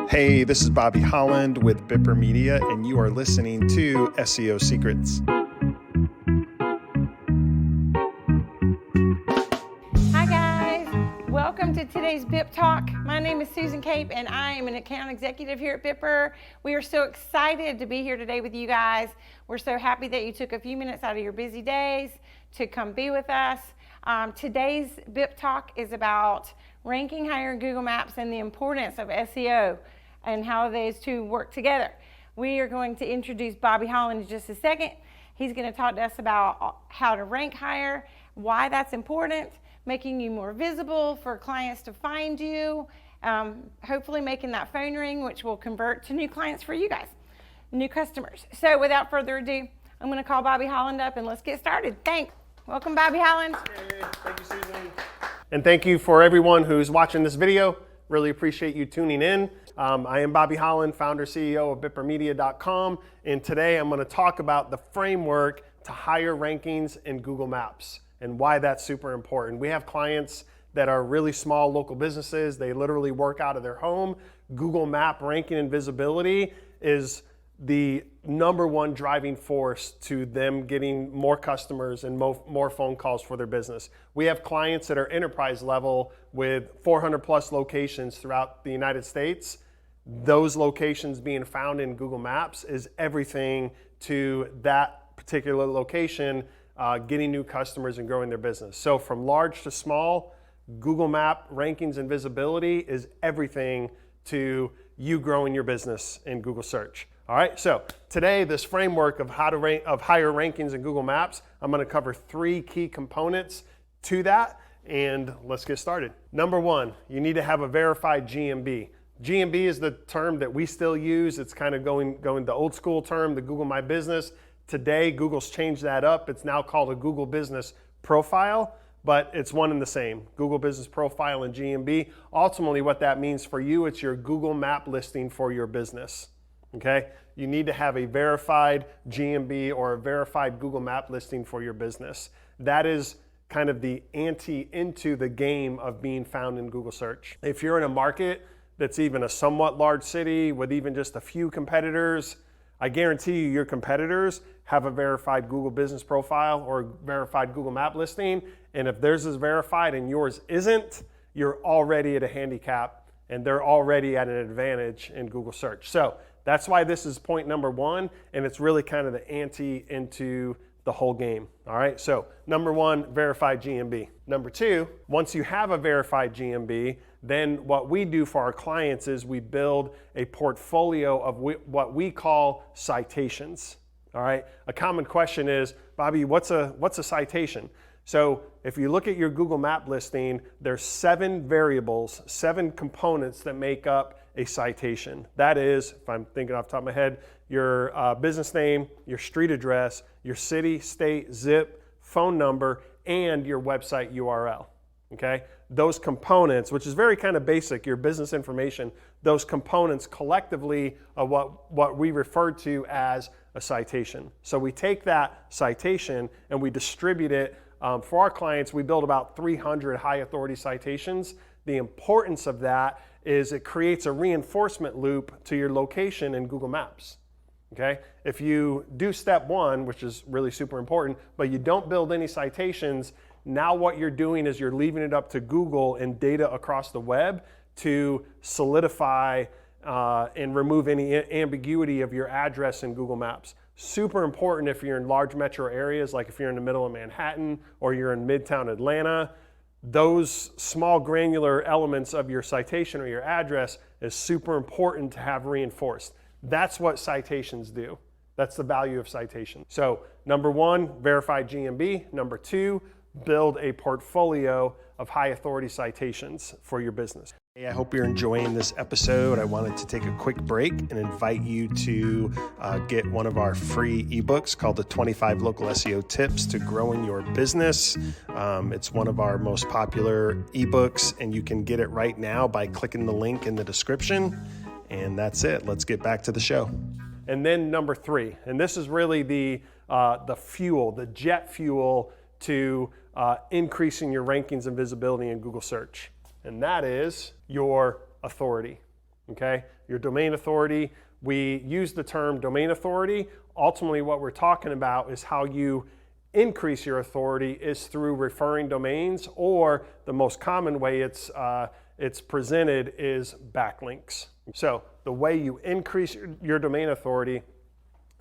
Hey, this is Bobby Holland with Bipper Media, and you are listening to SEO Secrets. Hi guys, welcome to today's BIP Talk. My name is Susan Cape and I am an account executive here at Bipper. We are so excited to be here today with you guys. We're so happy that you took a few minutes out of your busy days to come be with us. Today's BIP Talk is about ranking higher in Google Maps and the importance of SEO and how those two work together. We are going to introduce Bobby Holland in just a second. He's going to talk to us about how to rank higher, why that's important, making you more visible for clients to find you, hopefully making that phone ring, which will convert to new clients for you guys, new customers. So without further ado, I'm going to call Bobby Holland up and let's get started. Thanks. Welcome, Bobby Holland. Hey, thank you, Susan. And thank you for everyone who's watching this video. Really appreciate you tuning in. I am Bobby Holland, founder, CEO of BipperMedia.com, and today I'm going to talk about the framework to higher rankings in Google Maps and why that's super important. We have clients that are really small local businesses. They literally work out of their home. Google Map ranking and visibility is the number one driving force to them getting more customers and more phone calls for their business. We have clients that are enterprise level with 400 plus locations throughout the United States. Those locations being found in Google Maps is everything to that particular location, getting new customers and growing their business. So from large to small, Google Map rankings and visibility is everything to you growing your business in Google search. All right, so today this framework of how to rank of higher rankings in Google Maps, I'm going to cover three key components to that, and let's get started. Number one, you need to have a verified GMB. GMB is the term that we still use. It's kind of going the old school term, the Google My Business. Today, Google's changed that up. It's now called a Google Business Profile, but it's one and the same. Google Business Profile and GMB. Ultimately, what that means for you, it's your Google Map listing for your business. Okay, you need to have a verified GMB or a verified Google Map listing for your business. That is kind of the ante into the game of being found in Google search. If you're in a market that's even a somewhat large city with even just a few competitors, I guarantee you your competitors have a verified Google Business Profile or verified Google Map listing. And if theirs is verified and yours isn't, you're already at a handicap and they're already at an advantage in Google search. So that's why this is point number one, and it's really kind of the ante into the whole game. All right, so number one, verified GMB. Number two, once you have a verified GMB, then what we do for our clients is we build a portfolio of what we call citations. All right, a common question is, Bobby, what's a citation? So if you look at your Google Map listing, there's 7 variables, 7 components that make up a citation. That is, if I'm thinking off the top of my head, your business name, your street address, your city, state, zip, phone number, and your website URL. Okay? Those components, which is very kind of basic, your business information, those components collectively are what we refer to as a citation. So we take that citation and we distribute it. For our clients, we build about 300 high authority citations. The importance of that is it creates a reinforcement loop to your location in Google Maps. Okay? If you do step one, which is really super important, but you don't build any citations, now what you're doing is you're leaving it up to Google and data across the web to solidify and remove any ambiguity of your address in Google Maps. Super important if you're in large metro areas, like if you're in the middle of Manhattan or you're in Midtown Atlanta. Those small granular elements of your citation or your address is super important to have reinforced. That's what citations do. That's the value of citation. So number one, verified GMB. Number two, build a portfolio of high authority citations for your business. Hey, I hope you're enjoying this episode. I wanted to take a quick break and invite you to get one of our free ebooks called the 25 Local SEO Tips to Growing Your Business. It's one of our most popular ebooks, and you can get it right now by clicking the link in the description. And that's it. Let's get back to the show. And then number three, and this is really the fuel, the jet fuel to increasing your rankings and visibility in Google search. And that is your authority. okay? Your domain authority, we use the term domain authority. Ultimately, what we're talking about is how you increase your authority is through referring domains, or the most common way it's presented is backlinks. So the way you increase your domain authority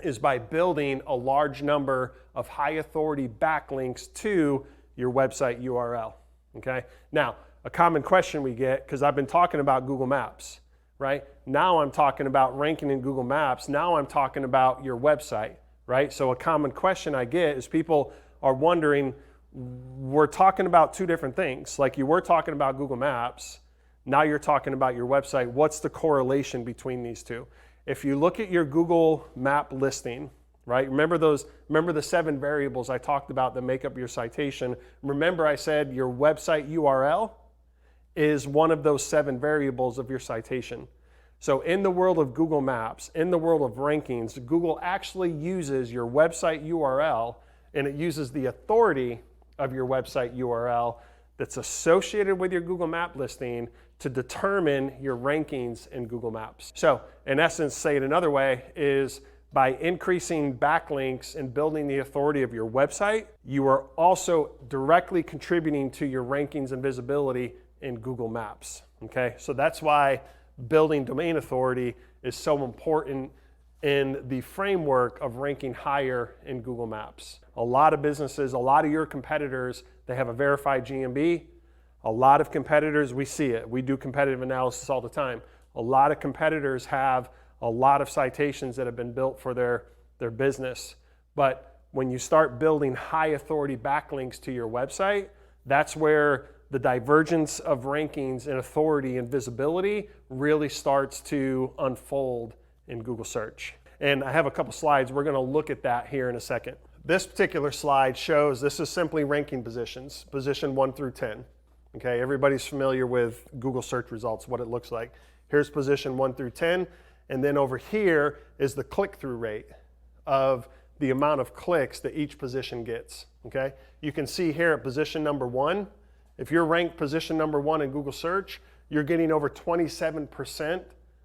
is by building a large number of high authority backlinks to your website URL, okay? Now, a common question we get, because I've been talking about Google Maps, right? Now I'm talking about ranking in Google Maps. Now I'm talking about your website, right? So a common question I get is people are wondering, we're talking about two different things. Like you were talking about Google Maps, now you're talking about your website. What's the correlation between these two? If you look at your Google Map listing, right? Remember the 7 variables I talked about that make up your citation. Remember I said your website URL is one of those 7 variables of your citation. So in the world of Google Maps, in the world of rankings, Google actually uses your website URL, and it uses the authority of your website URL that's associated with your Google Map listing to determine your rankings in Google Maps. So in essence, say it another way, is by increasing backlinks and building the authority of your website, you are also directly contributing to your rankings and visibility in Google Maps, okay? So that's why building domain authority is so important in the framework of ranking higher in Google Maps. A lot of businesses, a lot of your competitors, they have a verified GMB. A lot of competitors, we see it. We do competitive analysis all the time. A lot of competitors have a lot of citations that have been built for their business. But when you start building high authority backlinks to your website, that's where the divergence of rankings and authority and visibility really starts to unfold in Google search. And I have a couple slides. We're going to look at that here in a second. This particular slide shows, this is simply ranking positions, position 1 through 10. Okay, everybody's familiar with Google search results, what it looks like. Here's position 1 through 10. And then over here is the click-through rate of the amount of clicks that each position gets, okay? You can see here at position number 1, if you're ranked position number 1 in Google search, you're getting over 27%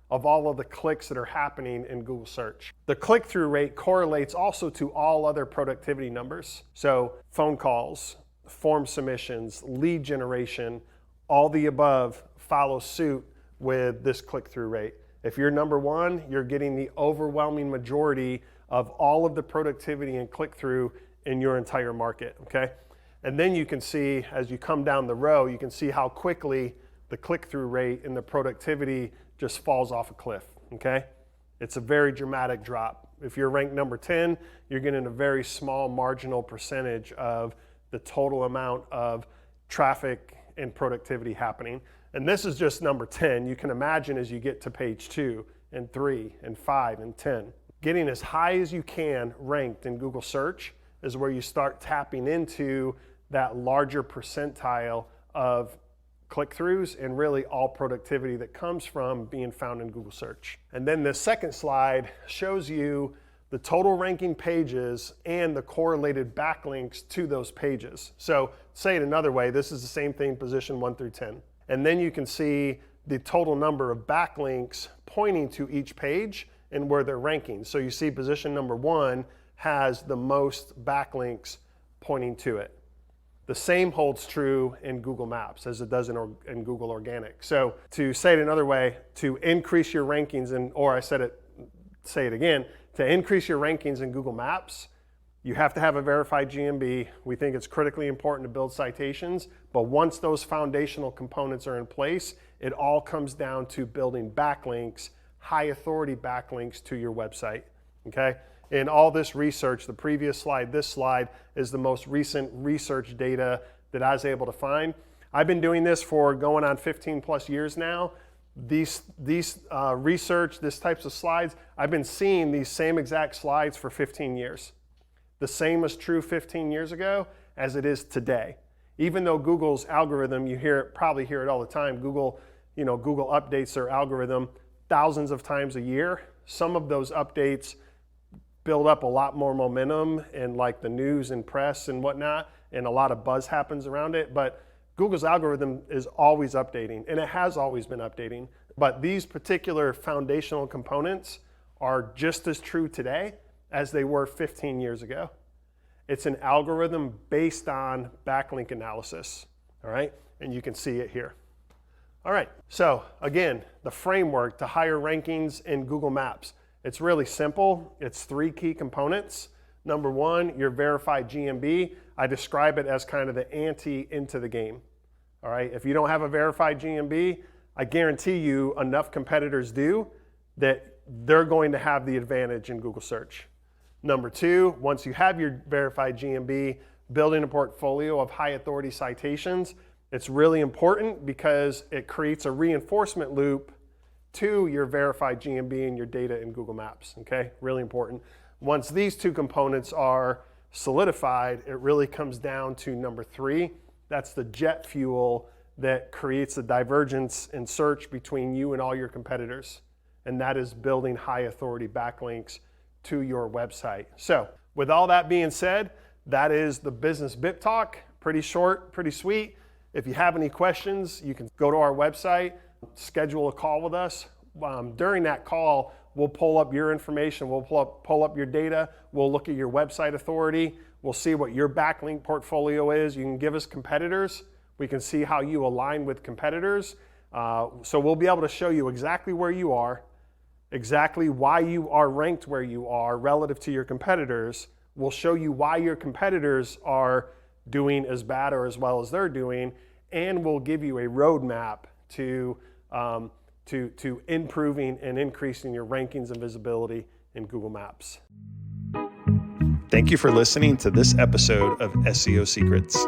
of all of the clicks that are happening in Google search. The click-through rate correlates also to all other productivity numbers. So phone calls, form submissions, lead generation, all the above follow suit with this click-through rate. If you're number 1, you're getting the overwhelming majority of all of the productivity and click-through in your entire market, okay? And then you can see, as you come down the row, you can see how quickly the click-through rate and the productivity just falls off a cliff, okay? It's a very dramatic drop. If you're ranked number 10, you're getting a very small marginal percentage of the total amount of traffic and productivity happening. And this is just number 10. You can imagine as you get to page 2 and 3 and 5 and 10. Getting as high as you can ranked in Google search is where you start tapping into that larger percentile of click-throughs and really all productivity that comes from being found in Google search. And then the second slide shows you the total ranking pages and the correlated backlinks to those pages. So say it another way, this is the same thing, position 1 through 10. And then you can see the total number of backlinks pointing to each page and where they're ranking. So you see position number 1 has the most backlinks pointing to it. The same holds true in Google Maps as it does in Google Organic. So to say it another way, to increase your rankings, say it again, to increase your rankings in Google Maps, you have to have a verified GMB. We think it's critically important to build citations, but once those foundational components are in place, it all comes down to building backlinks, high authority backlinks to your website, okay? In all this research, the previous slide, this slide is the most recent research data that I was able to find. I've been doing this for going on 15 plus years now. These research, this types of slides, I've been seeing these same exact slides for 15 years. The same was true 15 years ago as it is today. Even though Google's algorithm, probably hear it all the time, Google updates their algorithm thousands of times a year. Some of those updates build up a lot more momentum in like the news and press and whatnot, and a lot of buzz happens around it, but Google's algorithm is always updating, and it has always been updating. But these particular foundational components are just as true today as they were 15 years ago. It's an algorithm based on backlink analysis, all right? And you can see it here. All right, so again, the framework to higher rankings in Google Maps. It's really simple. It's 3 key components. Number 1, your verified GMB. I describe it as kind of the ante into the game. All right, if you don't have a verified GMB, I guarantee you enough competitors do that they're going to have the advantage in Google search. Number 2, once you have your verified GMB, building a portfolio of high authority citations. It's really important because it creates a reinforcement loop to your verified GMB and your data in Google Maps, okay? Really important. Once these 2 components are solidified, it really comes down to number 3. That's the jet fuel that creates a divergence in search between you and all your competitors. And that is building high authority backlinks to your website. So with all that being said, that is the Business BIP Talk. Pretty short, pretty sweet. If you have any questions, you can go to our website, schedule a call with us. During that call, we'll pull up your information, we'll pull up your data, we'll look at your website authority, we'll see what your backlink portfolio is. You can give us competitors. We can see how you align with competitors. So we'll be able to show you exactly where you are, exactly why you are ranked where you are relative to your competitors. We'll show you why your competitors are doing as bad or as well as they're doing, and we'll give you a roadmap to improving and increasing your rankings and visibility in Google Maps. Thank you for listening to this episode of SEO Secrets.